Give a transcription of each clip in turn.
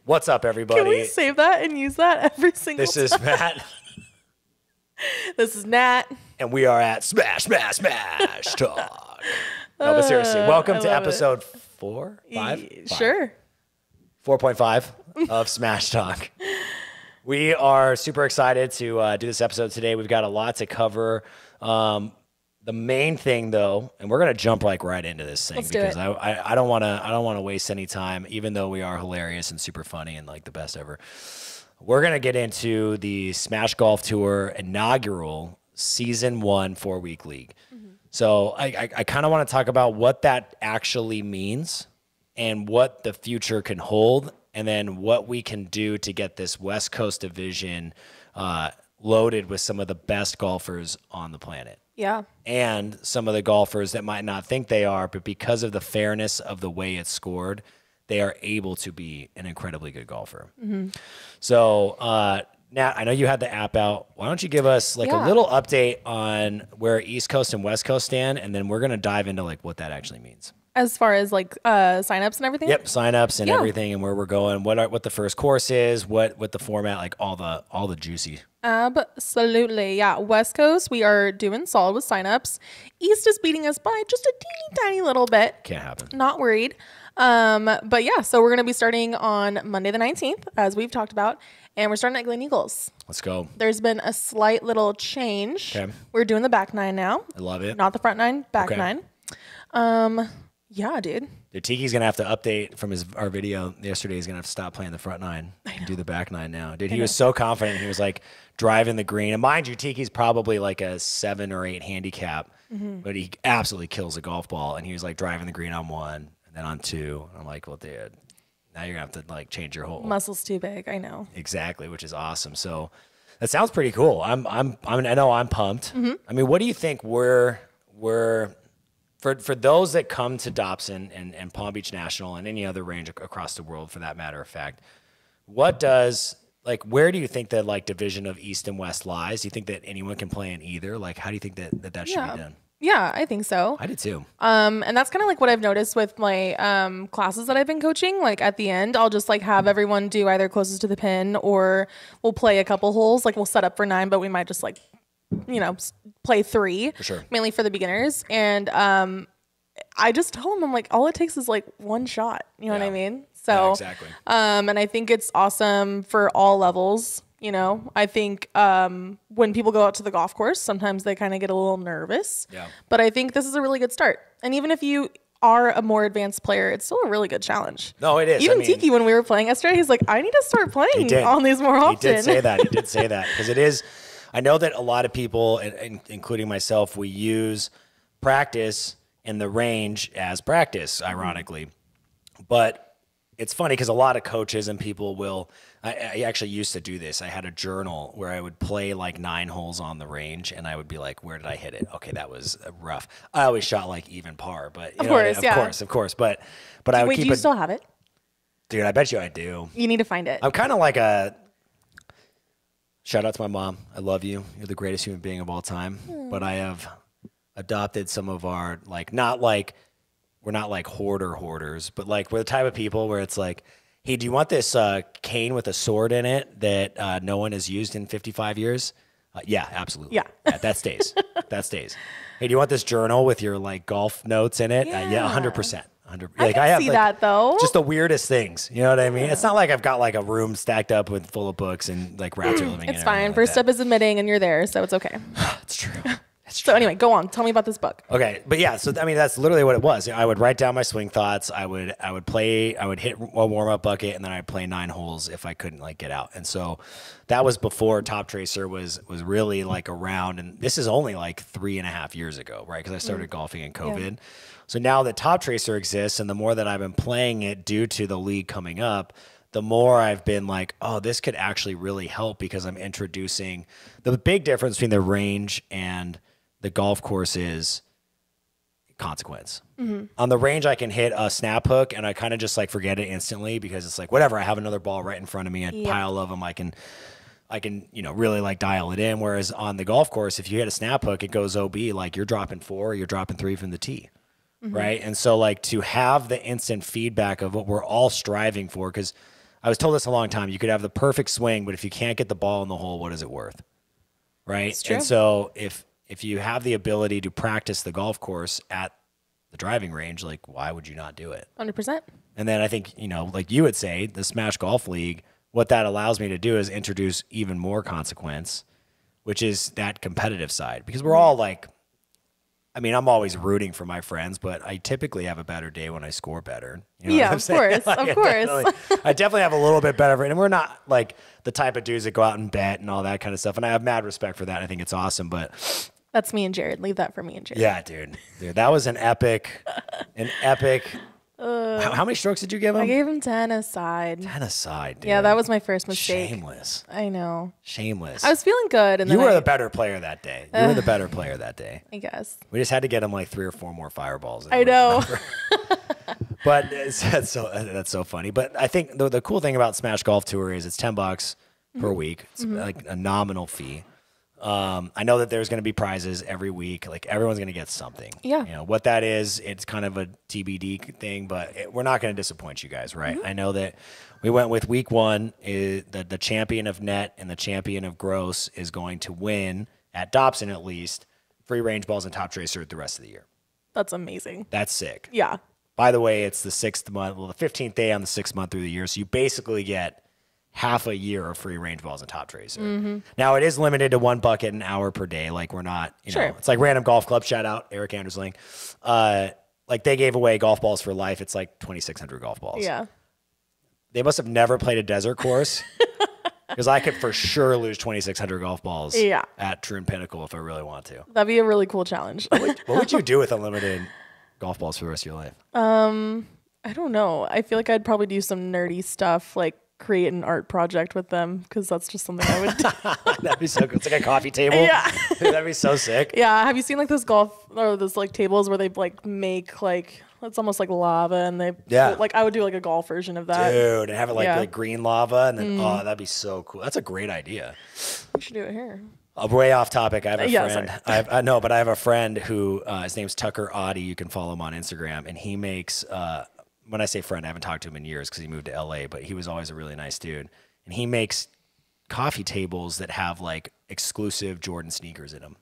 What's up, everybody? Can we save that and use that every single This is time? Matt. This is Nat. And we are at Smash Talk. No, but seriously, welcome to episode 4, 5? Sure. 4.5 of Smash Talk. We are super excited to do this episode today. We've got a lot to cover. The main thing, though, and we're gonna jump like right into this thing because I don't want to waste any time. Even though we are hilarious and super funny and like the best ever, we're gonna get into the Smash Golf Tour inaugural Season 1 4-week league. So I kind of want to talk about what that actually means and what the future can hold, and then what we can do to get this West Coast division loaded with some of the best golfers on the planet. Yeah. And some of the golfers that might not think they are, but because of the fairness of the way it's scored, they are able to be an incredibly good golfer. So, Nat, I know you had the app out. Why don't you give us like a little update on where East Coast and West Coast stand, and then we're going to dive into like what that actually means. As far as like signups and everything? Yep, signups and everything, and where we're going, what the first course is, what the format, like all the juicy. Absolutely. Yeah. West Coast, we are doing solid with signups. East is beating us by just a teeny tiny little bit. Can't happen. Not worried. But yeah, so we're going to be starting on Monday the 19th, as we've talked about, and we're starting at Glen Eagles. Let's go. There's been a slight little change. Okay. We're doing the back nine now. I love it. Not the front nine, back nine. Yeah, dude. Tiki's going to have to update from our video yesterday. He's going to have to stop playing the front nine and do the back nine now. Dude, he was so confident. He was like driving the green. And mind you, Tiki's probably like a 7 or 8 handicap, but he absolutely kills a golf ball. And he was like driving the green on 1 and then on 2. I'm like, well, dude, now you're going to have to like change your whole muscles too big. I know. Exactly, which is awesome. So that sounds pretty cool. I know I'm pumped. I mean, what do you think for those that come to Dobson and Palm Beach National and any other range across the world, for that matter of fact, where do you think that like division of East and West lies? Do you think that anyone can play in either? Like, how do you think that should be done? Yeah, I think so. I did too. And that's kind of like what I've noticed with my classes that I've been coaching. Like at the end, I'll just like have everyone do either closest to the pin, or we'll play a couple holes. Like we'll set up for 9, but we might just like, play 3, for sure, mainly for the beginners. And I just tell them, I'm like, all it takes is like 1 shot. You know what I mean? So exactly. And I think it's awesome for all levels. I think when people go out to the golf course, sometimes they kind of get a little nervous. Yeah. But I think this is a really good start. And even if you are a more advanced player, it's still a really good challenge. No, it is. Even Tiki, when we were playing yesterday, he's like, I need to start playing on these more often. He did say that. Because it is. I know that a lot of people, including myself, we use practice and the range as practice, ironically. But it's funny because a lot of coaches and people will, I actually used to do this. I had a journal where I would play like 9 holes on the range, and I would be like, where did I hit it? Okay, that was rough. I always shot like even par, but of course. But I would keep it. Do you still have it? Dude, I bet you I do. You need to find it. I'm kind of like a... Shout out to my mom. I love you. You're the greatest human being of all time. But I have adopted some of our, like, we're not like hoarders, but like we're the type of people where it's like, hey, do you want this cane with a sword in it that no one has used in 55 years? Yeah, absolutely. Yeah. That stays. That stays. Hey, do you want this journal with your like golf notes in it? Yeah, 100%. I can see that though. Just the weirdest things. You know what I mean? It's not like I've got like a room stacked up with full of books and like rats are living in it. It's fine. First step is admitting, and you're there, so it's okay. It's true. So anyway, go on. Tell me about this book. Okay, but yeah, so I mean that's literally what it was. I would write down my swing thoughts. I would hit a warm up bucket, and then I'd play 9 holes if I couldn't like get out. And so that was before Toptracer was really like around. And this is only like 3.5 years ago, right? Because I started golfing in COVID. Yeah. So now that Toptracer exists, and the more that I've been playing it due to the league coming up, the more I've been like, oh, this could actually really help, because I'm introducing the big difference between the range and the golf course is consequence. On the range, I can hit a snap hook and I kind of just like forget it instantly, because it's like, whatever, I have another ball right in front of me, a pile of them. I can, really like dial it in. Whereas on the golf course, if you hit a snap hook, it goes OB, like you're dropping 4, or you're dropping 3 from the tee. Right. And so like to have the instant feedback of what we're all striving for, because I was told this a long time. You could have the perfect swing, but if you can't get the ball in the hole, what is it worth? Right? It's true. And so if you have the ability to practice the golf course at the driving range, like, why would you not do it? 100%. And then I think, like you would say, the Smash Golf League, what that allows me to do is introduce even more consequence, which is that competitive side. Because we're all like, I mean, I'm always rooting for my friends, but I typically have a better day when I score better. You know yeah, of course, like, of course. I definitely have a little bit better. And we're not like the type of dudes that go out and bet and all that kind of stuff. And I have mad respect for that. I think it's awesome, but that's me and Jared. Leave that for me and Jared. Yeah, dude, that was an epic. How many strokes did you give him? I gave him 10 aside. 10 aside, dude. Yeah, that was my first mistake. Shameless. I know. Shameless. I was feeling good. And you then were the better player that day. You were the better player that day. I guess. We just had to get him like 3 or 4 more fireballs. I know. But that's so funny. But I think the cool thing about Smash Golf Tour is it's $10 per week. It's like a nominal fee. I know that there's going to be prizes every week. Like everyone's going to get something. Yeah. What that is, it's kind of a TBD thing, but we're not going to disappoint you guys, right? I know that we went with week 1 is the champion of net and the champion of gross is going to win at Dobson, at least, free range balls and Toptracer the rest of the year. That's amazing. That's sick. Yeah. By the way, it's the 6th month, the 15th day on the 6th month through the year. So you basically get half a year of free range balls and Toptracer. Now it is limited to 1 bucket an hour per day. Like we're not, Sure. It's like Random Golf Club. Shout out Eric Andersling. Like they gave away golf balls for life. It's like 2,600 golf balls. Yeah. They must have never played a desert course because I could for sure lose 2,600 golf balls at Troon Pinnacle if I really want to. That'd be a really cool challenge. What would you do with unlimited golf balls for the rest of your life? I don't know. I feel like I'd probably do some nerdy stuff, like create an art project with them, because that's just something I would do. That'd be so cool. It's like a coffee table. Yeah. That'd be so sick. Yeah. Have you seen like those those like tables where they like make like, it's almost like lava and they, like I would do like a golf version of that. Dude, and have it like green lava and then, oh, that'd be so cool. That's a great idea. We should do it here. Way off topic. I have a friend. Sorry. But I have a friend who his name's Tucker Audie. You can follow him on Instagram, and he makes. When I say friend, I haven't talked to him in years because he moved to LA, but he was always a really nice dude. And he makes coffee tables that have like exclusive Jordan sneakers in them,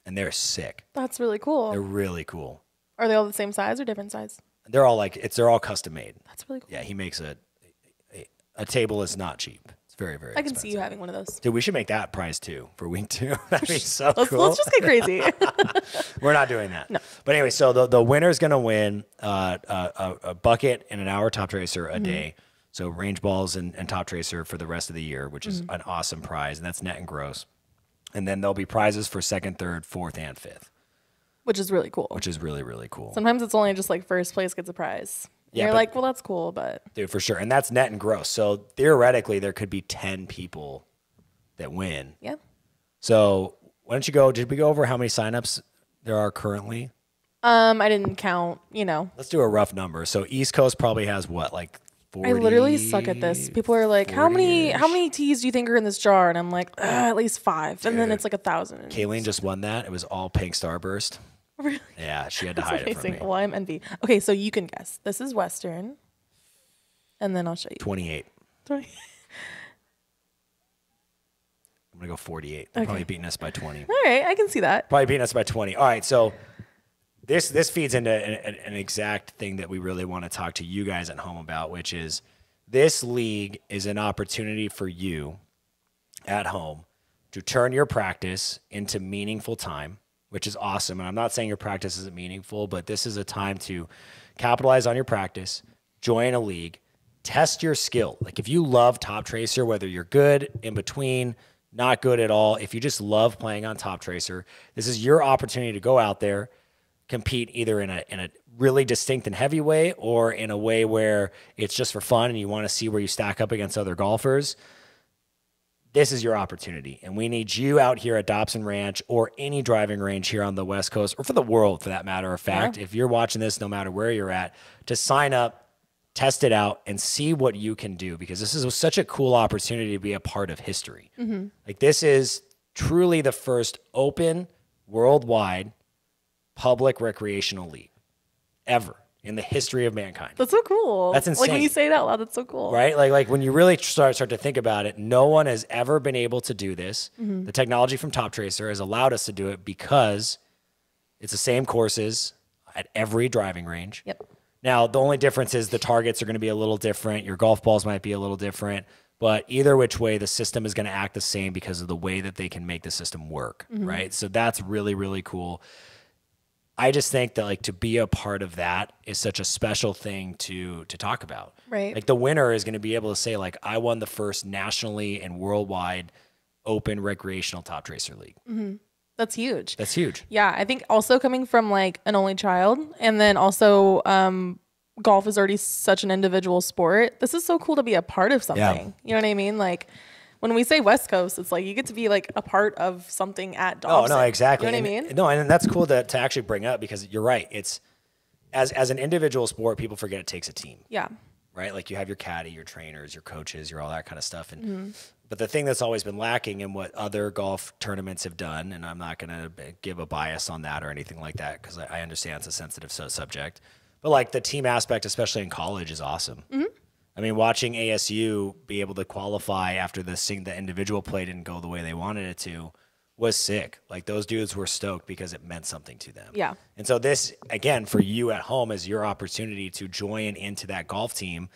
and they're sick. That's really cool. They're really cool. Are they all the same size or different size? They're all they're all custom made. That's really cool. Yeah, he makes a table is not cheap. Very, very I can expensive. see you having one of those. Dude, we should make that prize too for week 2. That'd be so cool. Let's just get crazy. We're not doing that. No. But anyway, so the winner's going to win a bucket and an hour Toptracer a day. So range balls and Toptracer for the rest of the year, which is an awesome prize. And that's net and gross. And then there'll be prizes for 2nd, 3rd, 4th, and 5th. Which is really cool. Which is really, really cool. Sometimes it's only just like first place gets a prize. Yeah, you're like, well, that's cool, but dude, for sure. And that's net and gross. So theoretically, there could be 10 people that win. Yeah. So why don't you go? Did we go over how many signups there are currently? I didn't count. Let's do a rough number. So East Coast probably has what, like 40? I literally suck at this. People are like, how many teas do you think are in this jar? And I'm like, at least 5. Dude. And then it's like 1,000. Kayleen just won that. It was all pink Starburst. Really? Yeah, she had to hide it from me. Well, I'm envy. Okay, so you can guess. This is Western. And then I'll show you. 28. 20. I'm going to go 48. They're probably beating us by 20. All right, I can see that. Probably beating us by 20. All right, so this feeds into an exact thing that we really want to talk to you guys at home about, which is this league is an opportunity for you at home to turn your practice into meaningful time, which is awesome. And I'm not saying your practice isn't meaningful, but this is a time to capitalize on your practice, join a league, test your skill. Like if you love Toptracer, whether you're good, in between, not good at all, if you just love playing on Toptracer, this is your opportunity to go out there, compete either in a really distinct and heavy way or in a way where it's just for fun and you want to see where you stack up against other golfers. This is your opportunity, and we need you out here at Dobson Ranch or any driving range here on the West Coast or for the world, for that matter of fact. Yeah. If you're watching this, no matter where you're at, to sign up, test it out, and see what you can do, because this is such a cool opportunity to be a part of history. Like this is truly the first open, worldwide, public recreational league ever. in the history of mankind. That's so cool. That's insane. Like when you say it out loud, that's so cool. Right? Like when you really start to think about it, no one has ever been able to do this. The technology from Toptracer has allowed us to do it because it's the same courses at every driving range. Yep. Now, the only difference is the targets are going to be a little different. Your golf balls might be a little different. But either which way, the system is going to act the same because of the way that they can make the system work, right? So that's really, really cool. I just think that like to be a part of that is such a special thing to talk about. Right. Like the winner is going to be able to say like, I won the first nationally and worldwide open recreational Toptracer league. That's huge. That's huge. Yeah. I think also coming from like an only child and then also golf is already such an individual sport. This is so cool to be a part of something. Yeah. You know what I mean? Like when we say West Coast, it's like you get to be like a part of something at Dobson. Oh, no, exactly. You know what I mean? No, and that's cool to actually bring up because you're right. It's as an individual sport, people forget it takes a team. Yeah. Right? Like you have your caddy, your trainers, your coaches, your all that kind of stuff. And but the thing that's always been lacking in what other golf tournaments have done, and I'm not going to give a bias on that or anything like that because I understand it's a sensitive subject. But like the team aspect, especially in college, is awesome. I mean, watching ASU be able to qualify after the individual play didn't go the way they wanted it to was sick. Like those dudes were stoked because it meant something to them. Yeah. And so this, again, for you at home is your opportunity to join into that golf team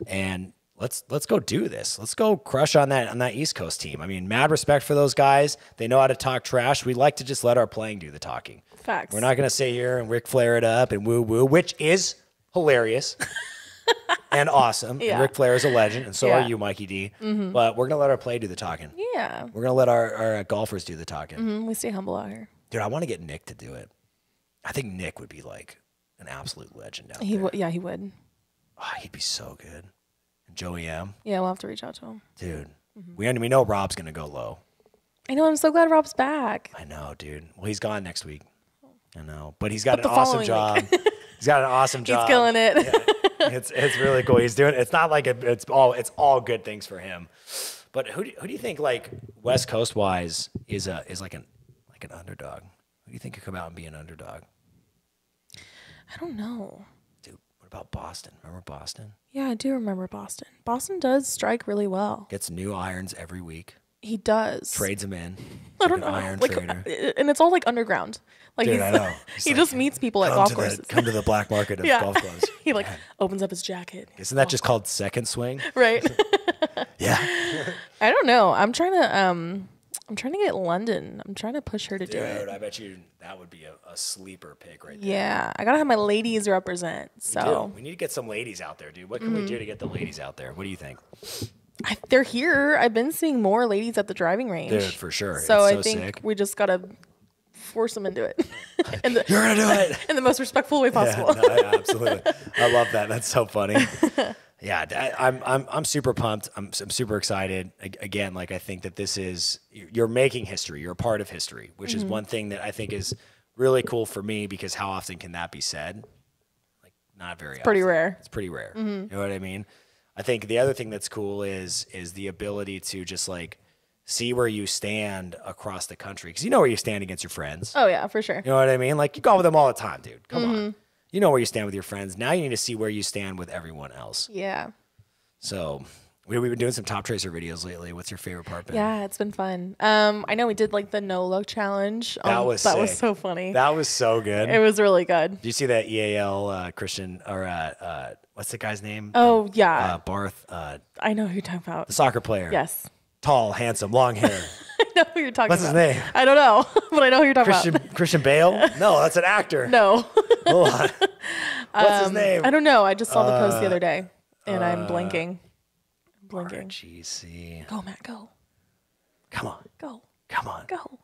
and let's go do this. Let's go crush on that East Coast team. I mean, mad respect for those guys. They know how to talk trash. We like to just let our playing do the talking. Facts. We're not going to sit here and Ric Flair it up and woo-woo, which is hilarious and awesome. Yeah. And Ric Flair is a legend, and so are you, Mikey D. But we're going to let our play do the talking. Yeah. We're going to let our golfers do the talking. We stay humble out here. Dude, I want to get Nick to do it. I think Nick would be like an absolute legend out there. Yeah, he would. Oh, he'd be so good. And Joey M. Yeah, we'll have to reach out to him. Dude, we know Rob's going to go low. I know. I'm so glad Rob's back. I know, dude. Well, he's gone next week. I know. But he's got an awesome job. He's got an awesome job. He's killing it. Yeah. It's really cool. He's doing it's not like it's all good things for him. But who do you think like West Coast wise is like an underdog? Who do you think could come out and be an underdog? I don't know. Dude, what about Boston? Remember Boston? Yeah, I do remember Boston. Boston does strike really well. Gets new irons every week. He does. Trades them in. I don't know. Iron like, trader. And it's all like underground. Like Dude, I know. He just meets people at golf courses. Come to the black market of golf clubs. He like opens up his jacket. Isn't that just called second swing? Right. Yeah. I don't know. I'm trying to get London. I'm trying to push her to do it. Dude, I bet you that would be a sleeper pick right there. Yeah. I gotta have my ladies represent. So we need to get some ladies out there, dude. What can we do to get the ladies out there? What do you think? they're here. I've been seeing more ladies at the driving range. Dude, for sure. So I think sick. we just gotta force them into it. You're gonna do it in the most respectful way possible. Yeah, no, absolutely. I love that. That's so funny. Yeah, I'm super pumped. I'm super excited. Again, like I think that this is you're making history. You're a part of history, which is one thing that I think is really cool for me because how often can that be said? Like not very often. Pretty rare. It's pretty rare. You know what I mean? I think the other thing that's cool is the ability to just like see where you stand across the country because you know where you stand against your friends. Oh yeah, for sure. You know what I mean? Like you go with them all the time, dude. Come on. You know where you stand with your friends. Now you need to see where you stand with everyone else. Yeah. So we've been doing some Toptracer videos lately. What's your favorite part, Ben? Yeah, it's been fun. I know we did like the no look challenge. That was so funny. That was so good. It was really good. Did you see that EAL Christian or what's the guy's name? Oh yeah, Barth. I know who you're talking about. The soccer player. Yes. Tall, handsome, long hair. I know who you're talking What's about. What's his name? I don't know, but I know who you're talking about. Christian Bale? No, that's an actor. No. Hold on. What's his name? I don't know. I just saw the post the other day, and I'm blinking. RGC. Go, Matt. Go. Come on. Go. Come on. Go.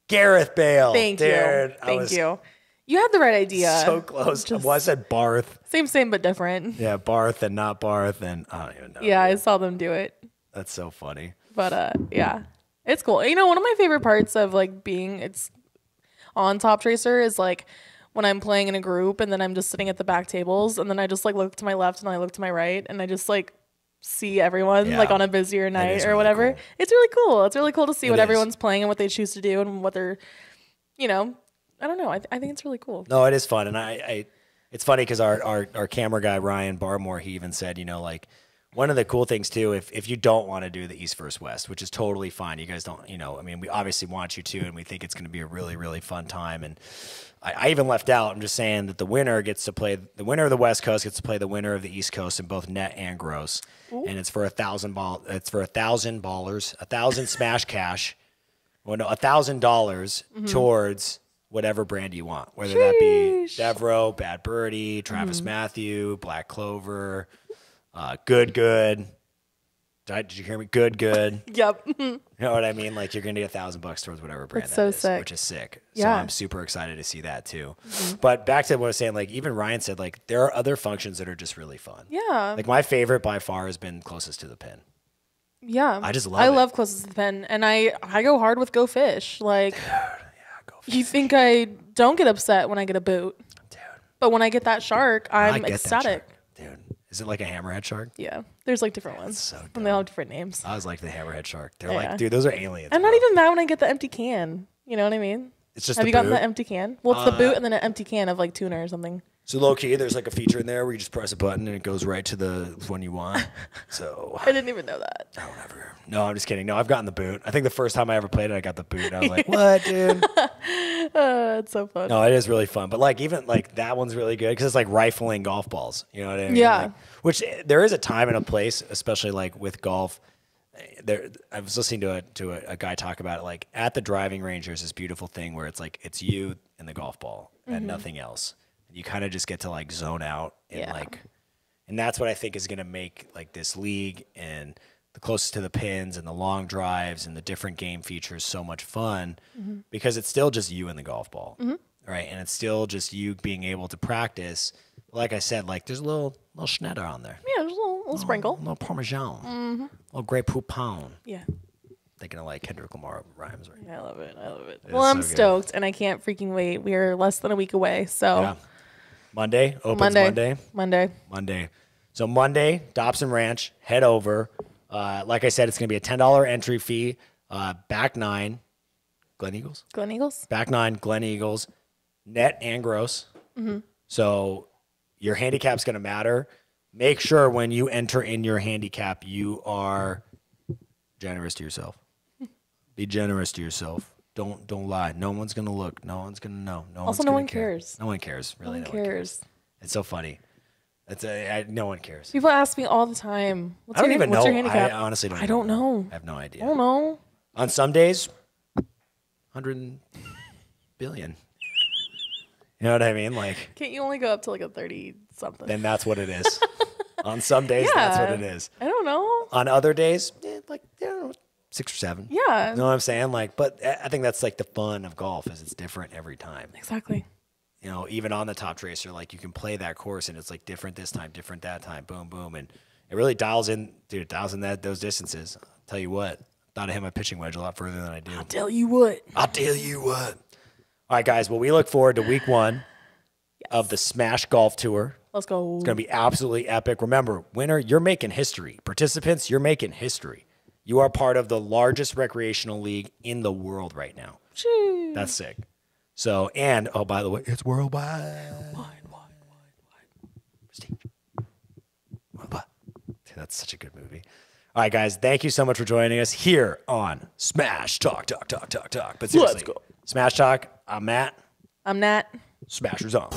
Gareth Bale. Thank Dude, you. Thank you. You had the right idea. So close. Well, I said Barth. Same, but different. Yeah, Barth and not Barth, and I don't even know. Yeah, I saw them do it. That's so funny. But yeah, it's cool. You know, one of my favorite parts of like being on Toptracer is like when I'm playing in a group and then I'm just sitting at the back tables and then I just like look to my left and I look to my right and I just like see everyone like on a busier night or really whatever. Cool. It's really cool. It's really cool to see what everyone's playing and what they choose to do and what they're, you know, I don't know. I think it's really cool. No, it is fun. And it's funny because our camera guy, Ryan Barmore, he even said, you know, like, one of the cool things too, if you don't want to do the East versus West, which is totally fine, you guys don't, you know, I mean, we obviously want you to, and we think it's going to be a really, really fun time. And I even left out, I'm just saying that the winner of the West Coast gets to play the winner of the East Coast in both net and gross. Ooh. And it's for $1,000 smash cash. Well, no, $1,000 towards whatever brand you want, whether that be Devereaux, Bad Birdie, Travis Matthew, Black Clover, Good. Did you hear me? Good. Yep. You know what I mean? Like, you're going to get $1,000 towards whatever brand That's that is, sick. which is sick. Yeah. So I'm super excited to see that too. But back to what I was saying, like, even Ryan said, like, there are other functions that are just really fun. Yeah. Like, my favorite by far has been closest to the pin. Yeah. I just love it. I love closest to the pin, and I go hard with Go Fish. Like, dude, yeah, Go Fish. You think I don't get upset when I get a boot? Dude. But when I get that shark, I'm ecstatic. Dude. Is it like a hammerhead shark? Yeah. There's like different ones. So and they all have different names. I always like the hammerhead shark. They're like, dude, those are aliens. I'm not even mad when I get the empty can. You know what I mean? It's just Have you gotten the empty can? Well, it's the boot and then an empty can of like tuna or something. So low key, there's like a feature in there where you just press a button and it goes right to the one you want. So I didn't even know that. I don't ever. No, I'm just kidding. No, I've gotten the boot. I think the first time I ever played it, I got the boot. And I was like, what, dude? It's so fun. No, it is really fun. But like, even like that one's really good because it's like rifling golf balls. You know what I mean? Yeah. Like, which there is a time and a place, especially like with golf. I was listening to a guy talk about it. Like, at the driving range, there's this beautiful thing where it's like it's you and the golf ball and nothing else. And you kind of just get to like zone out and like, and that's what I think is going to make like this league and the closest to the pins and the long drives and the different game features so much fun because it's still just you and the golf ball, right? And it's still just you being able to practice. Like I said, like there's a little schnetter on there. Yeah, there's a little sprinkle. A little Parmesan. A little Grey Poupon. Yeah. Thinking of like Kendrick Lamar rhymes right now. I love it. Well, I'm stoked and I can't freaking wait. We are less than a week away. So yeah. Monday opens Monday. So Monday, Dobson Ranch, head over. Like I said, it's going to be a $10 entry fee. Back 9, Glen Eagles. Back 9, Glen Eagles. Net and gross. So your handicap's going to matter. Make sure when you enter in your handicap, you are generous to yourself. Be generous to yourself. Don't lie. No one's going to look. No one's going to know. No one cares. No one cares. Really, no one cares. It's so funny. No one cares. People ask me all the time. I don't even know. What's your handicap? I honestly don't. I don't know. I have no idea. I don't know. On some days, 100 billion. You know what I mean? Like, can't you only go up to like a 30 something? Then that's what it is. On some days, that's what it is. I don't know. On other days, like 6 or 7. Yeah. You know what I'm saying? Like, but I think that's like the fun of golf is it's different every time. Exactly. You know, even on the Toptracer, like you can play that course and it's like different this time, different that time, boom, boom. And it really dials in, dude, those distances. I'll tell you what, thought I hit my pitching wedge a lot further than I do. I'll tell you what. All right, guys. Well, we look forward to week 1 of the Smash Golf Tour. Let's go. It's going to be absolutely epic. Remember, winner, you're making history. Participants, you're making history. You are part of the largest recreational league in the world right now. Jeez. That's sick. So, and, oh, by the way, it's worldwide. Prestige. Worldwide. That's such a good movie. All right, guys, thank you so much for joining us here on Smash Talk. But seriously, let's go. Smash Talk, I'm Matt. I'm Nat. Smashers on.